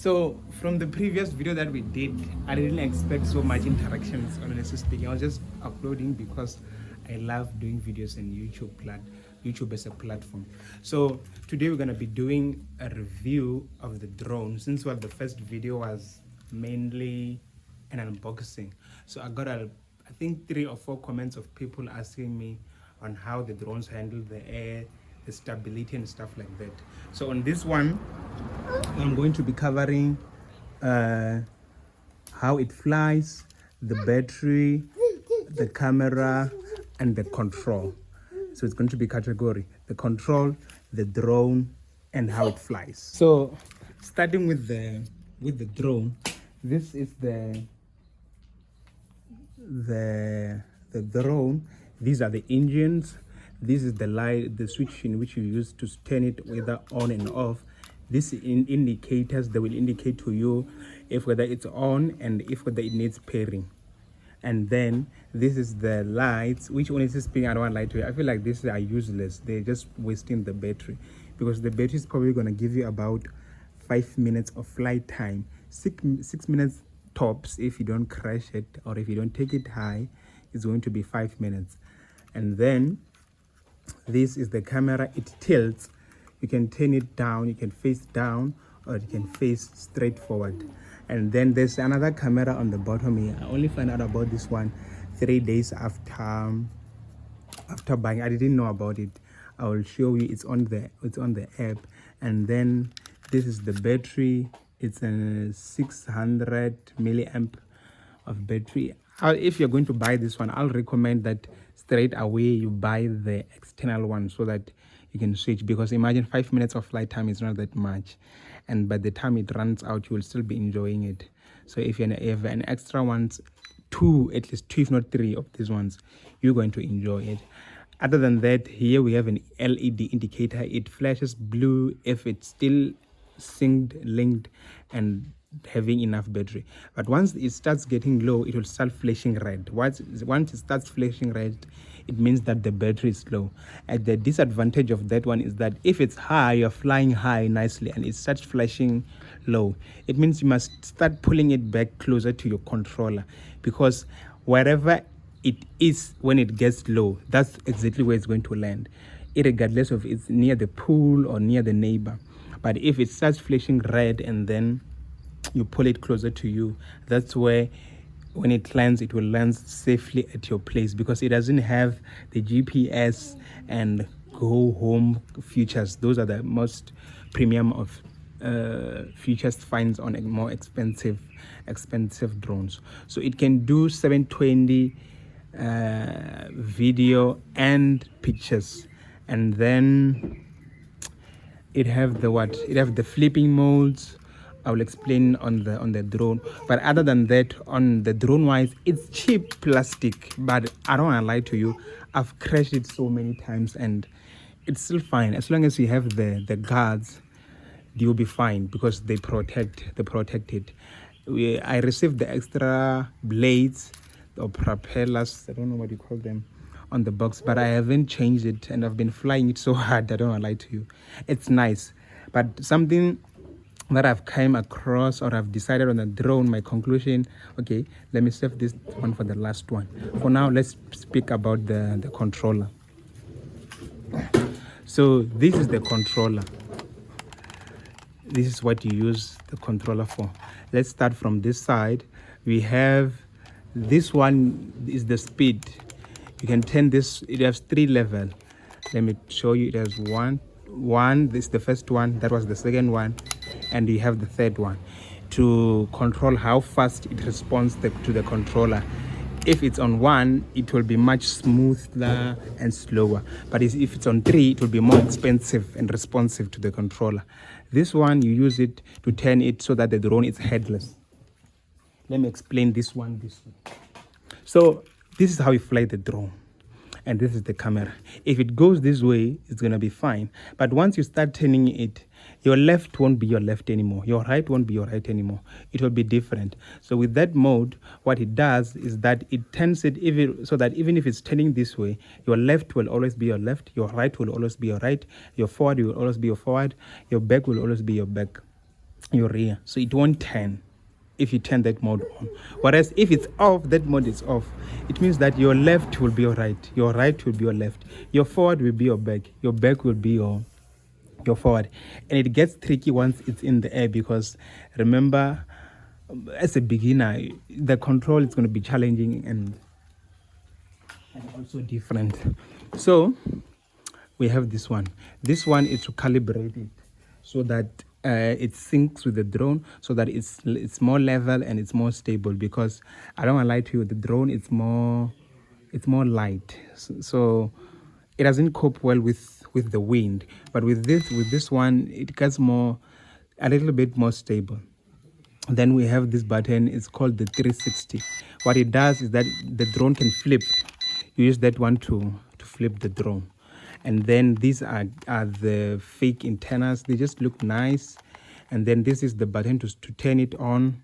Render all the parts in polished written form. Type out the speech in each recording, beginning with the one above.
So from the previous video that we did, I didn't expect so much interactions, honestly speaking. I was just uploading because I love doing videos in YouTube as a platform. So today we're gonna be doing a review of the drone. Since the first video was mainly an unboxing, so I think 3 or 4 comments of people asking me on how the drones handle the air, the stability and stuff like that. So on this one, I'm going to be covering how it flies, the battery, the camera, and the control. So it's going to be category: the control, the drone, and how it flies. So starting with the drone, this is the drone. These are the engines. This is the light, the switch in which you use to turn it whether on and off. These indicators, they will indicate to you if whether it's on and if whether it needs pairing. And then this is the lights, which honestly speaking, I don't want to lie to you, I feel like these are useless. They're just wasting the battery, because the battery is probably going to give you about 5 minutes of flight time, 6 minutes tops. If you don't crash it or if you don't take it high, it's going to be 5 minutes. And then this is the camera. It tilts. You can turn it down, you can face down, or you can face straight forward. And then there's another camera on the bottom here. I only found out about this one 3 days after buying. I didn't know about it. I will show you. It's on the app. And then this is the battery. It's a 600 milliamp of battery. If you're going to buy this one, I'll recommend that straight away you buy the external one so that you can switch, because imagine 5 minutes of flight time is not that much, and by the time it runs out you will still be enjoying it. So if you have an extra ones, at least two if not 3 of these ones, you're going to enjoy it. Other than that, here we have an LED indicator. It flashes blue if it's still synced, linked, and having enough battery. But once it starts getting low, it will start flashing red. Once it starts flashing red, it means that the battery is low. And the disadvantage of that one is that if it's high, you're flying high nicely and it starts flashing low, it means you must start pulling it back closer to your controller, because wherever it is when it gets low, that's exactly where it's going to land, irregardless of it's near the pool or near the neighbor. But if it starts flashing red and then you pull it closer to you, that's where when it lands, it will land safely at your place, because it doesn't have the GPS and go home features. Those are the most premium of features finds on a more expensive drones. So it can do 720 video and pictures. And then it have the flipping modes. I will explain on the drone. But other than that, on the drone wise, it's cheap plastic, but I don't want to lie to you, I've crashed it so many times and it's still fine. As long as you have the guards, you'll be fine, because they protect it. I received the extra blades or propellers, I don't know what you call them, on the box, but I haven't changed it and I've been flying it so hard, I don't want to lie to you. It's nice, but something that I've came across or I've decided on the drone, my conclusion, okay, let me save this one for the last one. For now, let's speak about the controller. So this is the controller. This is what you use the controller for. Let's start from this side. We have this one is the speed. You can turn this, it has 3 levels. Let me show you. It has one, this is the first one, that was the second one, and you have the third one to control how fast it responds to the controller. If it's on 1, it will be much smoother and slower, but if it's on 3, it will be more expensive and responsive to the controller. This one, you use it to turn it so that the drone is headless. Let me explain this one this way. So this is how you fly the drone, and this is the camera. If it goes this way, it's gonna be fine, but once you start turning it, your left won't be your left anymore, your right won't be your right anymore, it will be different. So with that mode, what it does is that it turns it so that even if it's turning this way, your left will always be your left, your right will always be your right, your forward will always be your forward, your back will always be your back. your rear, so it won't turn if you turn that mode on. Whereas if it's off, that mode is off, it means that your left will be your right will be your left, your forward will be your back will be your forward. And it gets tricky once it's in the air, because remember, as a beginner, the control is going to be challenging and also different. So we have this one is to calibrate it so that it syncs with the drone, so that it's more level and it's more stable. Because I don't want to lie to you, the drone it's more light, so it doesn't cope well with the wind. But with this one, it gets a little bit more stable. Then we have this button, it's called the 360. What it does is that the drone can flip. You use that one to flip the drone. And then these are the fake antennas. They just look nice. And then this is the button to turn it on.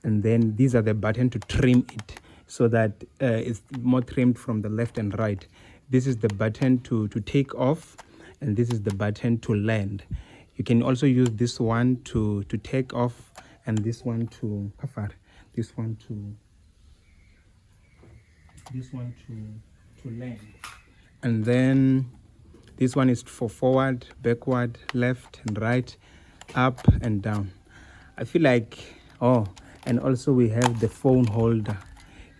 And then these are the button to trim it, so that it's more trimmed from the left and right. This is the button to take off, and this is the button to land. You can also use this one to take off, and this one to land. And then this one is for forward, backward, left and right, up and down. I feel like, and also we have the phone holder.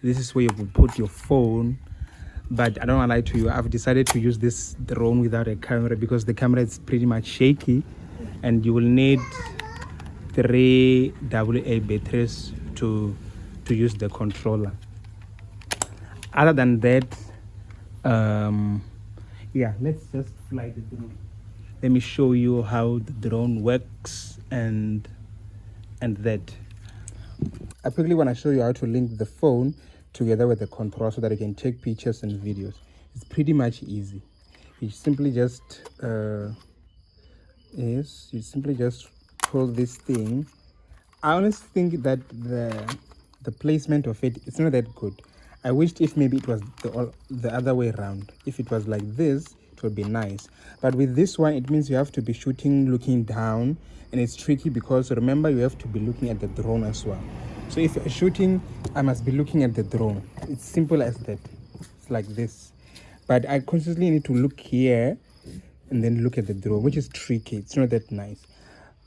This is where you will put your phone. But I don't want to lie to you, I've decided to use this drone without a camera, because the camera is pretty much shaky, and you will need 3 AA batteries to use the controller. Other than that, let's just fly the drone. Let me show you how the drone works and that. I quickly want to show you how to link the phone together with the controller so that you can take pictures and videos. It's pretty much easy. You simply just pull this thing. I honestly think that the placement of it is not that good. I wished if maybe it was the other way around. If it was like this, it would be nice. But with this one, it means you have to be shooting looking down, and it's tricky because remember, you have to be looking at the drone as well. So if you're shooting, I must be looking at the drone. It's simple as that. It's like this. But I consciously need to look here and then look at the drone, which is tricky. It's not that nice.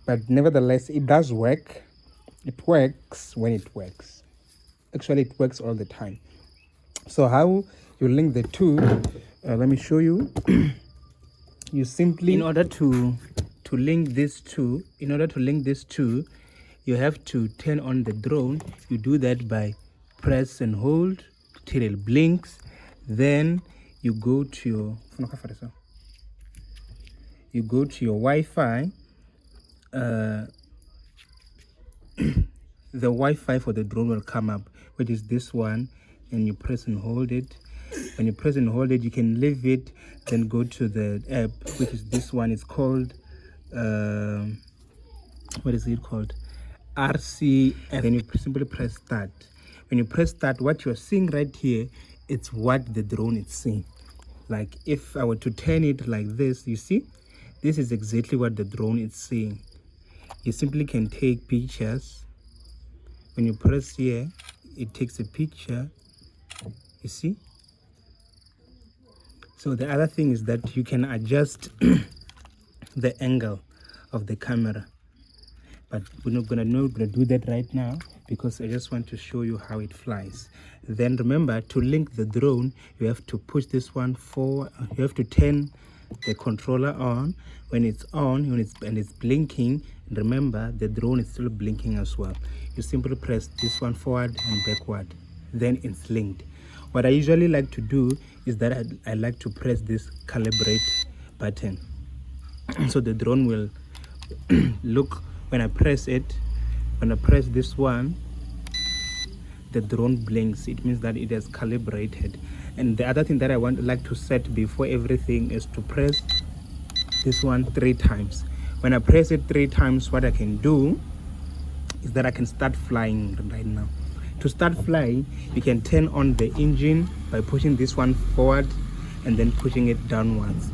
But nevertheless, it does work. It works when it works. Actually, it works all the time. So how you link the two, let me show you. You simply, in order to link these two, you have to turn on the drone. You do that by press and hold till it blinks. Then you go to your Wi-Fi. The Wi-Fi for the drone will come up, which is this one, and you press and hold it. When you press and hold it, you can leave it, then go to the app, which is this one. It's called what is it called? RC. And then you simply press start. When you press start, what you're seeing right here, it's what the drone is seeing. Like if I were to turn it like this, you see, this is exactly what the drone is seeing. You simply can take pictures. When you press here, it takes a picture. You see? So the other thing is that you can adjust the angle of the camera. But we're not gonna do that right now, because I just want to show you how it flies. Then remember, to link the drone, you have to push this one forward. You have to turn the controller on. When it's on, and it's blinking, remember the drone is still blinking as well. You simply press this one forward and backward, then it's linked. What I usually like to do is that I like to press this calibrate button. So the drone will look. When I press this one, the drone blinks. It means that it has calibrated. And the other thing that I like to set before everything is to press this one 3 times. When I press it 3 times, what I can do is that I can start flying right now. To start flying, you can turn on the engine by pushing this one forward and then pushing it downwards.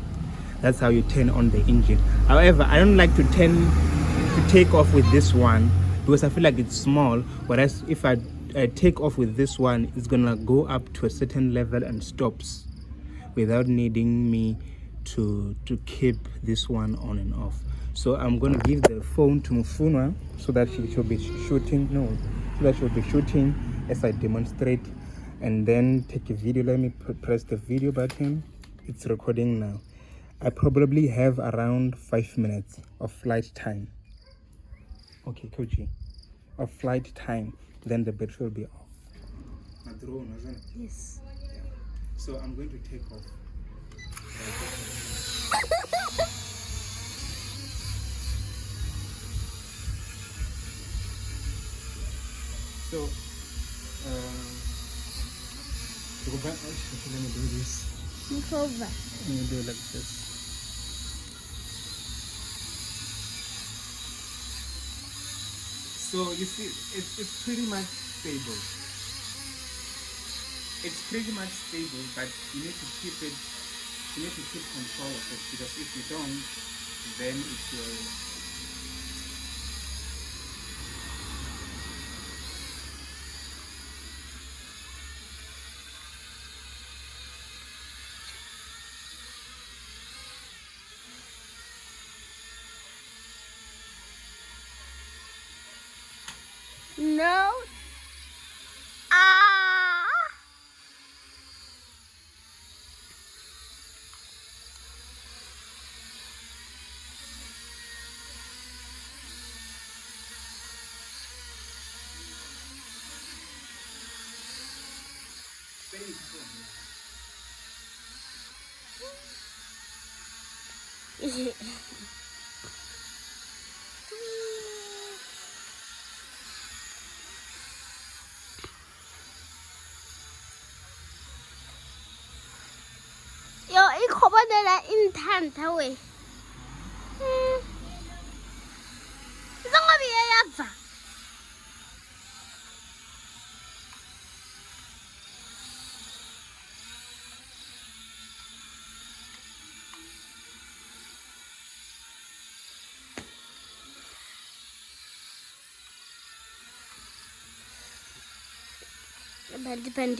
That's how you turn on the engine. However, I don't like to turn to take off with this one because I feel like it's small, whereas if I take off with this one, it's gonna go up to a certain level and stops without needing me to keep this one on and off. So I'm gonna give the phone to Mufunwa so that she will be shooting. No, so that she'll be shooting as I demonstrate, and then take a video. Let me press the video button. It's recording now. I probably have around 5 minutes of flight time. Okay, Kochi, of flight time. Then the battery will be off. Yes. Yeah. So I'm going to take off. So, let me do this. Move over. Let me do it like this. So you see, it's pretty much stable. It's pretty much stable, but you need to keep it. You need to keep control of it, because if you don't, then it will. No. Ah. Yo, ik hoop dat hij intent hoor. Zango biya yaza. Bend.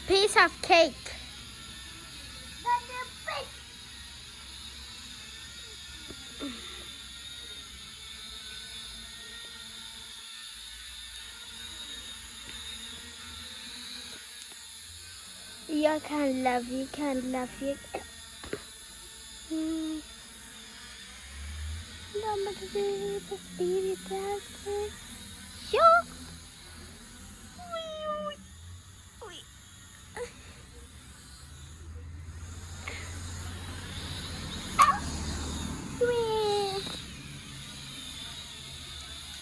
Piece of cake. You can love. Sure.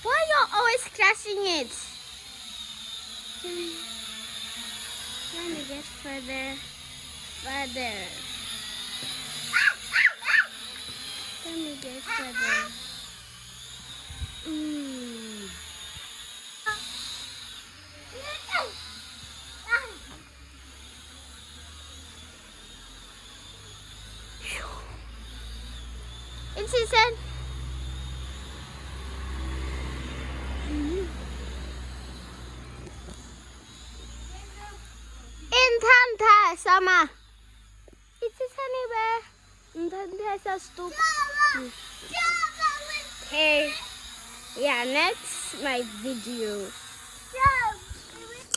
Why are you always crashing it? Let me get further. Let me get further. It's season. Intanta sama. It's anywhere. Intanta stupid. Okay. Yeah, next my video.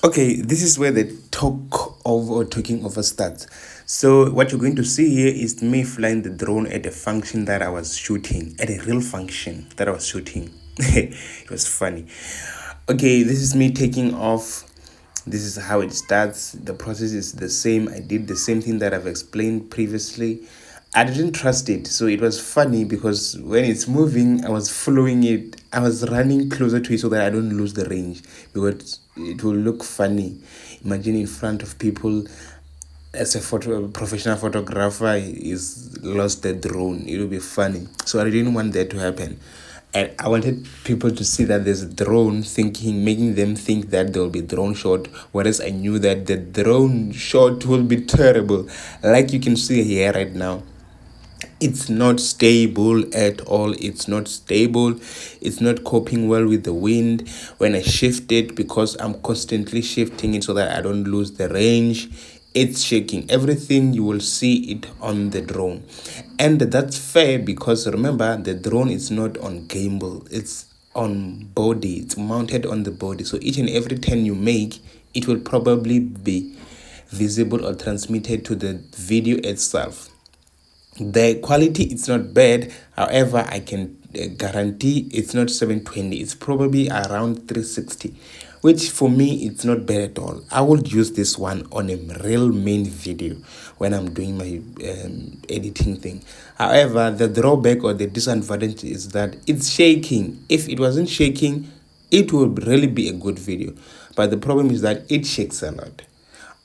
Okay, this is where the talking over starts. So what you're going to see here is me flying the drone at a function that I was shooting, at a real function that I was shooting. It was funny. Okay, this is me taking off. This is how it starts. The process is the same. I did the same thing that I've explained previously. I didn't trust it, so it was funny because when it's moving, I was following it. I was running closer to it so that I don't lose the range, because it will look funny. Imagine in front of people, as a professional photographer is lost the drone. It will be funny. So I didn't want that to happen. And I wanted people to see that there's a drone, making them think that there will be drone shot, whereas I knew that the drone shot will be terrible. Like you can see here right now, it's not stable at all. It's not stable. It's not coping well with the wind when I shift it, because I'm constantly shifting it so that I don't lose the range. It's shaking. Everything you will see it on the drone, and that's fair because remember, the drone is not on gimbal. It's on body. It's mounted on the body, so each and every turn you make, it will probably be visible or transmitted to the video itself. The quality, it's not bad. However, I can guarantee it's not 720. It's probably around 360, which for me, it's not bad at all. I would use this one on a real main video when I'm doing my editing thing. However, the drawback or the disadvantage is that it's shaking. If it wasn't shaking, it would really be a good video. But the problem is that it shakes a lot.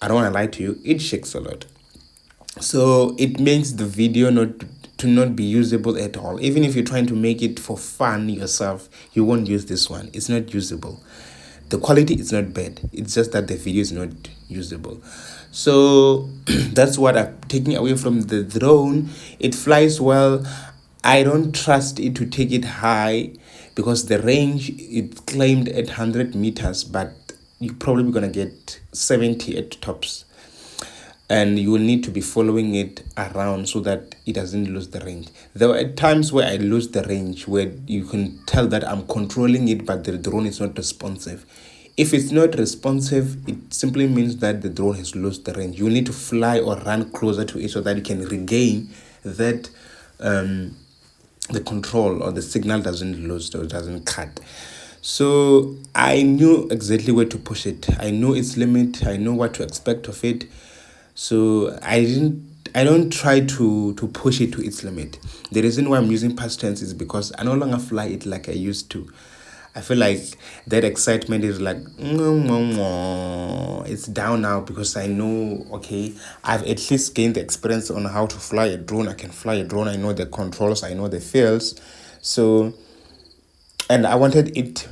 I don't want to lie to you, it shakes a lot. So it makes the video not be usable at all. Even if you're trying to make it for fun yourself, you won't use this one. It's not usable. The quality is not bad. It's just that the video is not usable. So that's what I'm taking away from the drone. It flies well. I don't trust it to take it high because the range, it claimed at 100 meters, but you're probably going to get 70 at tops. And you will need to be following it around so that it doesn't lose the range. There were times where I lose the range, where you can tell that I'm controlling it, but the drone is not responsive. If it's not responsive, it simply means that the drone has lost the range. You will need to fly or run closer to it so that you can regain that the control, or the signal doesn't lose or doesn't cut. So I knew exactly where to push it. I know its limit. I know what to expect of it. So I don't try to push it to its limit. The reason why I'm using past tense is because I no longer fly it like I used to. I feel like that excitement is like it's down now, because I know, okay, I've at least gained the experience on how to fly a drone. I can fly a drone. I know the controls. I know the feels. So, and I wanted it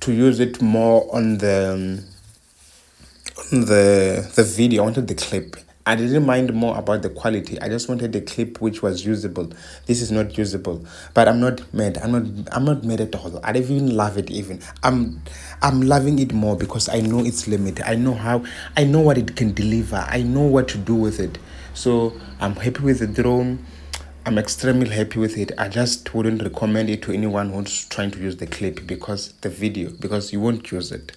to use it more on the video. I wanted the clip. I didn't mind more about the quality. I just wanted the clip which was usable. This is not usable, but I'm not mad. I'm not mad at all. I don't even love it. Even I'm loving it more because I know its limit. I know what it can deliver. I know what to do with it. So I'm happy with the drone. I'm extremely happy with it. I just wouldn't recommend it to anyone who's trying to use the clip because you won't use it.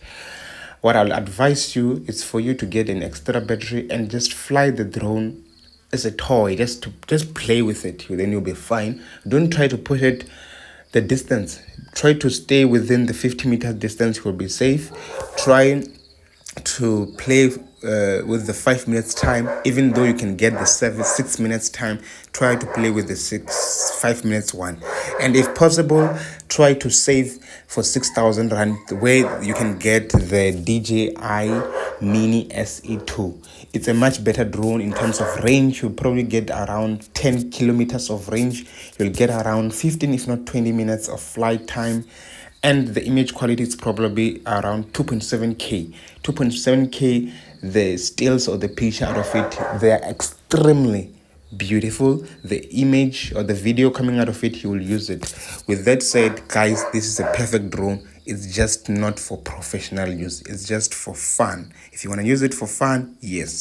What I'll advise you is for you to get an extra battery and just fly the drone as a toy, just play with it. Then you'll be fine. Don't try to push it the distance. Try to stay within the 50 meters distance. You'll be safe. Try to play with the 5 minutes time. Even though you can get the 6 minutes time, try to play with the 5 minutes one. And if possible, try to save for 6,000 rand, where you can get the DJI Mini SE2. It's a much better drone in terms of range. You'll probably get around 10 kilometers of range. You'll get around 15 if not 20 minutes of flight time. And the image quality is probably around 2.7K. 2.7K, the stills or the picture out of it, they are extremely beautiful. The image or the video coming out of it, you will use it. With that said, guys, this is a perfect drone. It's just not for professional use. It's just for fun. If you want to use it for fun, yes.